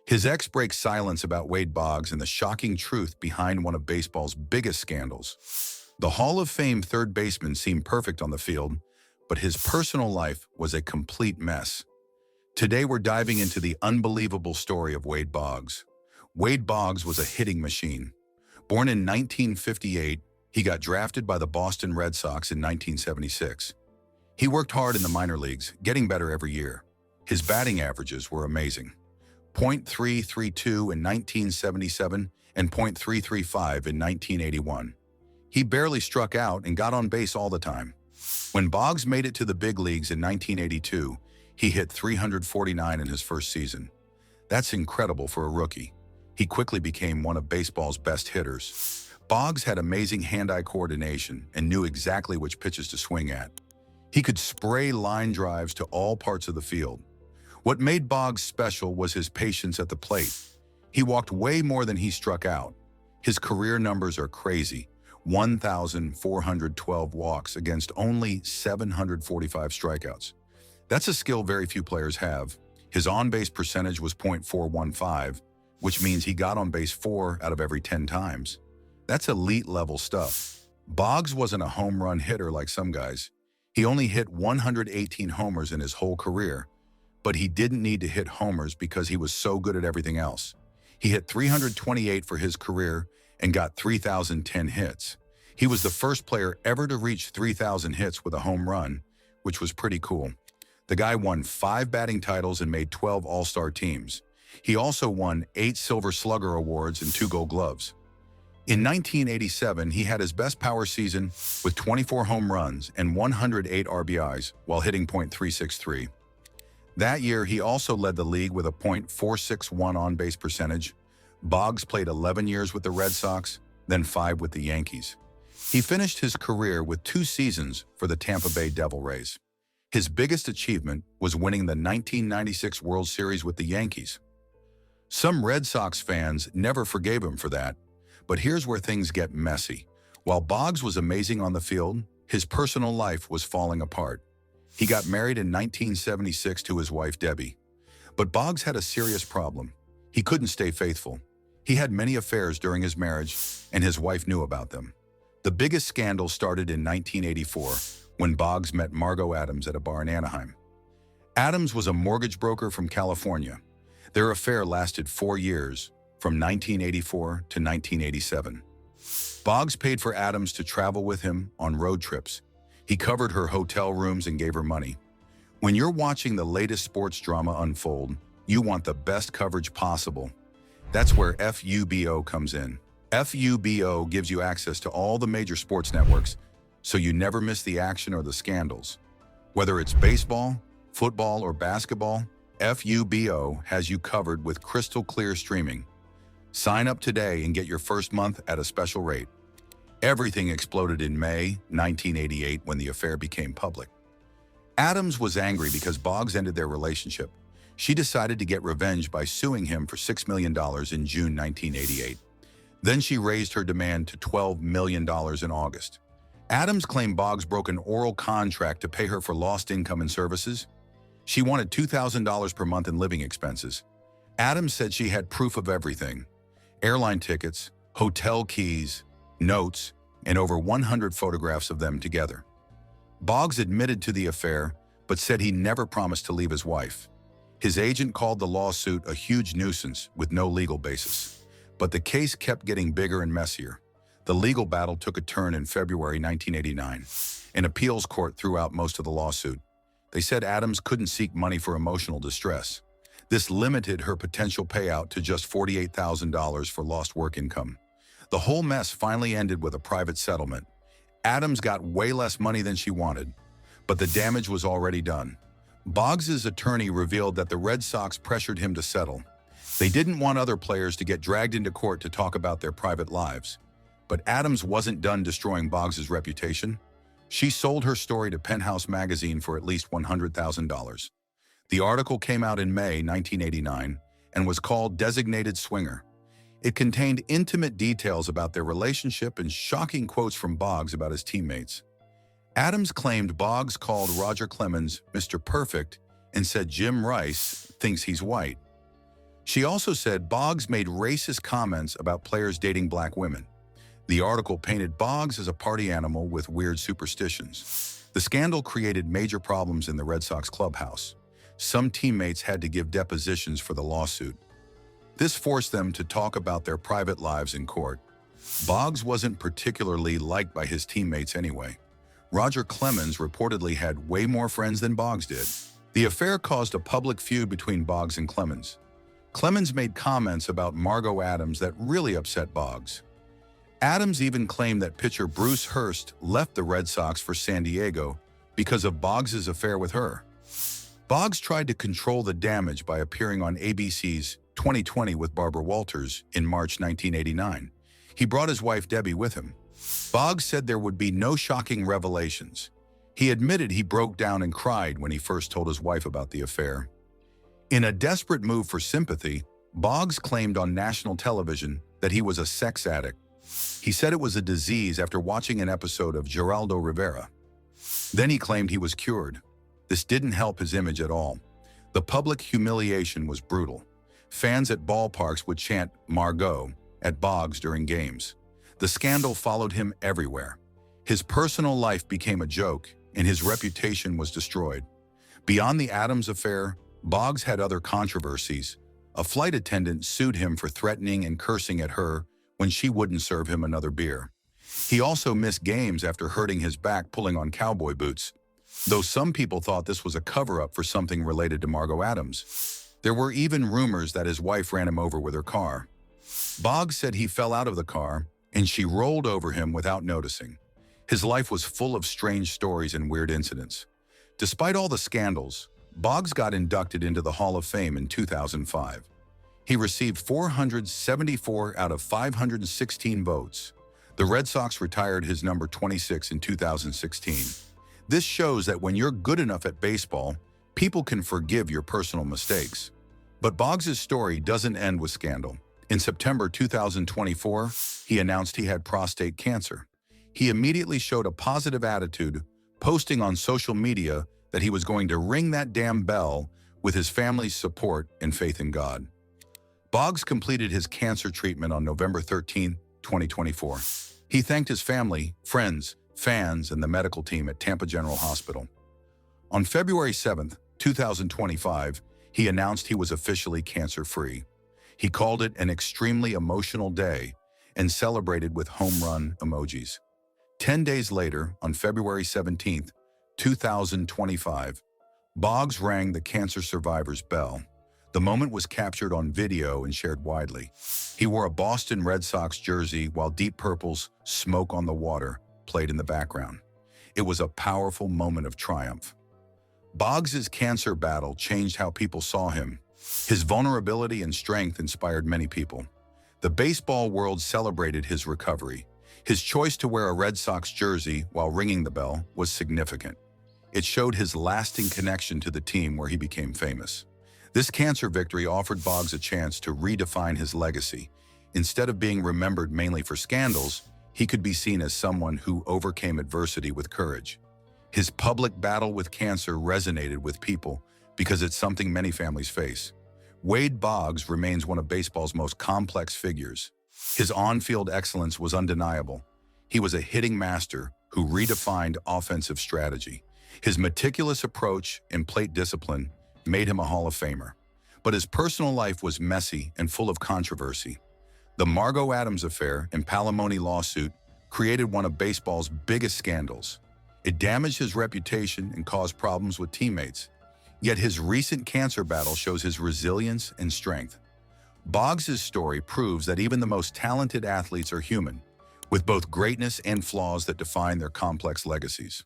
His ex breaks silence about Wade Boggs and the shocking truth behind one of baseball's biggest scandals. The Hall of Fame third baseman seemed perfect on the field, but his personal life was a complete mess. Today we're diving into the unbelievable story of Wade Boggs. Wade Boggs was a hitting machine. Born in 1958, he got drafted by the Boston Red Sox in 1976. He worked hard in the minor leagues, getting better every year. His batting averages were amazing. .332 in 1977 and .335 in 1981. He barely struck out and got on base all the time. When Boggs made it to the big leagues in 1982, he hit 349 in his first season. That's incredible for a rookie. He quickly became one of baseball's best hitters. Boggs had amazing hand-eye coordination and knew exactly which pitches to swing at. He could spray line drives to all parts of the field. What made Boggs special was his patience at the plate. He walked way more than he struck out. His career numbers are crazy. 1,412 walks against only 745 strikeouts. That's a skill very few players have. His on-base percentage was .415, which means he got on base 4 out of every 10 times. That's elite-level stuff. Boggs wasn't a home run hitter like some guys. He only hit 118 homers in his whole career, but he didn't need to hit homers because he was so good at everything else. He hit 328 for his career and got 3,010 hits. He was the first player ever to reach 3,000 hits with a home run, which was pretty cool. The guy won 5 batting titles and made 12 All-Star teams. He also won 8 Silver Slugger Awards and 2 Gold Gloves. In 1987, he had his best power season with 24 home runs and 108 RBIs while hitting .363. That year, he also led the league with a .461 on-base percentage. Boggs played 11 years with the Red Sox, then 5 with the Yankees. He finished his career with 2 seasons for the Tampa Bay Devil Rays. His biggest achievement was winning the 1996 World Series with the Yankees. Some Red Sox fans never forgave him for that, but here's where things get messy. While Boggs was amazing on the field, his personal life was falling apart. He got married in 1976 to his wife, Debbie. But Boggs had a serious problem. He couldn't stay faithful. He had many affairs during his marriage, and his wife knew about them. The biggest scandal started in 1984, when Boggs met Margot Adams at a bar in Anaheim. Adams was a mortgage broker from California. Their affair lasted 4 years, from 1984 to 1987. Boggs paid for Adams to travel with him on road trips. He covered her hotel rooms and gave her money. When you're watching the latest sports drama unfold, you want the best coverage possible. That's where FUBO comes in. FUBO gives you access to all the major sports networks, so you never miss the action or the scandals. Whether it's baseball, football, or basketball, FUBO has you covered with crystal clear streaming. Sign up today and get your first month at a special rate. Everything exploded in May 1988 when the affair became public. Adams was angry because Boggs ended their relationship. She decided to get revenge by suing him for $6 million in June 1988. Then she raised her demand to $12 million in August. Adams claimed Boggs broke an oral contract to pay her for lost income and services. She wanted $2,000 per month in living expenses. Adams said she had proof of everything: airline tickets, hotel keys, notes, and over 100 photographs of them together. Boggs admitted to the affair, but said he never promised to leave his wife. His agent called the lawsuit a huge nuisance with no legal basis. But the case kept getting bigger and messier. The legal battle took a turn in February 1989. An appeals court threw out most of the lawsuit. They said Adams couldn't seek money for emotional distress. This limited her potential payout to just $48,000 for lost work income. The whole mess finally ended with a private settlement. Adams got way less money than she wanted, but the damage was already done. Boggs' attorney revealed that the Red Sox pressured him to settle. They didn't want other players to get dragged into court to talk about their private lives. But Adams wasn't done destroying Boggs' reputation. She sold her story to Penthouse magazine for at least $100,000. The article came out in May 1989 and was called Designated Swinger. It contained intimate details about their relationship and shocking quotes from Boggs about his teammates. Adams claimed Boggs called Roger Clemens Mr. Perfect and said Jim Rice thinks he's white. She also said Boggs made racist comments about players dating black women. The article painted Boggs as a party animal with weird superstitions. The scandal created major problems in the Red Sox clubhouse. Some teammates had to give depositions for the lawsuit. This forced them to talk about their private lives in court. Boggs wasn't particularly liked by his teammates anyway. Roger Clemens reportedly had way more friends than Boggs did. The affair caused a public feud between Boggs and Clemens. Clemens made comments about Margot Adams that really upset Boggs. Adams even claimed that pitcher Bruce Hurst left the Red Sox for San Diego because of Boggs' affair with her. Boggs tried to control the damage by appearing on ABC's 2020 with Barbara Walters in March 1989. He brought his wife Debbie with him. Boggs said there would be no shocking revelations. He admitted he broke down and cried when he first told his wife about the affair. In a desperate move for sympathy, Boggs claimed on national television that he was a sex addict. He said it was a disease after watching an episode of Geraldo Rivera. Then he claimed he was cured. This didn't help his image at all. The public humiliation was brutal. Fans at ballparks would chant "Margot" at Boggs during games. The scandal followed him everywhere. His personal life became a joke, and his reputation was destroyed. Beyond the Adams affair, Boggs had other controversies. A flight attendant sued him for threatening and cursing at her when she wouldn't serve him another beer. He also missed games after hurting his back pulling on cowboy boots, though some people thought this was a cover-up for something related to Margot Adams. There were even rumors that his wife ran him over with her car. Boggs said he fell out of the car and she rolled over him without noticing. His life was full of strange stories and weird incidents. Despite all the scandals, Boggs got inducted into the Hall of Fame in 2005. He received 474 out of 516 votes. The Red Sox retired his number 26 in 2016. This shows that when you're good enough at baseball, people can forgive your personal mistakes. But Boggs' story doesn't end with scandal. In September 2024, he announced he had prostate cancer. He immediately showed a positive attitude, posting on social media that he was going to ring that damn bell with his family's support and faith in God. Boggs completed his cancer treatment on November 13, 2024. He thanked his family, friends, fans, and the medical team at Tampa General Hospital. On February 7, 2025, he announced he was officially cancer-free. He called it an extremely emotional day and celebrated with home run emojis. 10 days later, on February 17, 2025, Boggs rang the cancer survivor's bell. The moment was captured on video and shared widely. He wore a Boston Red Sox jersey while Deep Purple's "Smoke on the Water" played in the background. It was a powerful moment of triumph. Boggs' cancer battle changed how people saw him. His vulnerability and strength inspired many people. The baseball world celebrated his recovery. His choice to wear a Red Sox jersey while ringing the bell was significant. It showed his lasting connection to the team where he became famous. This cancer victory offered Boggs a chance to redefine his legacy. Instead of being remembered mainly for scandals, he could be seen as someone who overcame adversity with courage. His public battle with cancer resonated with people because it's something many families face. Wade Boggs remains one of baseball's most complex figures. His on-field excellence was undeniable. He was a hitting master who redefined offensive strategy. His meticulous approach and plate discipline made him a Hall of Famer. But his personal life was messy and full of controversy. The Margot Adams affair and palimony lawsuit created one of baseball's biggest scandals. It damaged his reputation and caused problems with teammates. Yet his recent cancer battle shows his resilience and strength. Boggs' story proves that even the most talented athletes are human, with both greatness and flaws that define their complex legacies.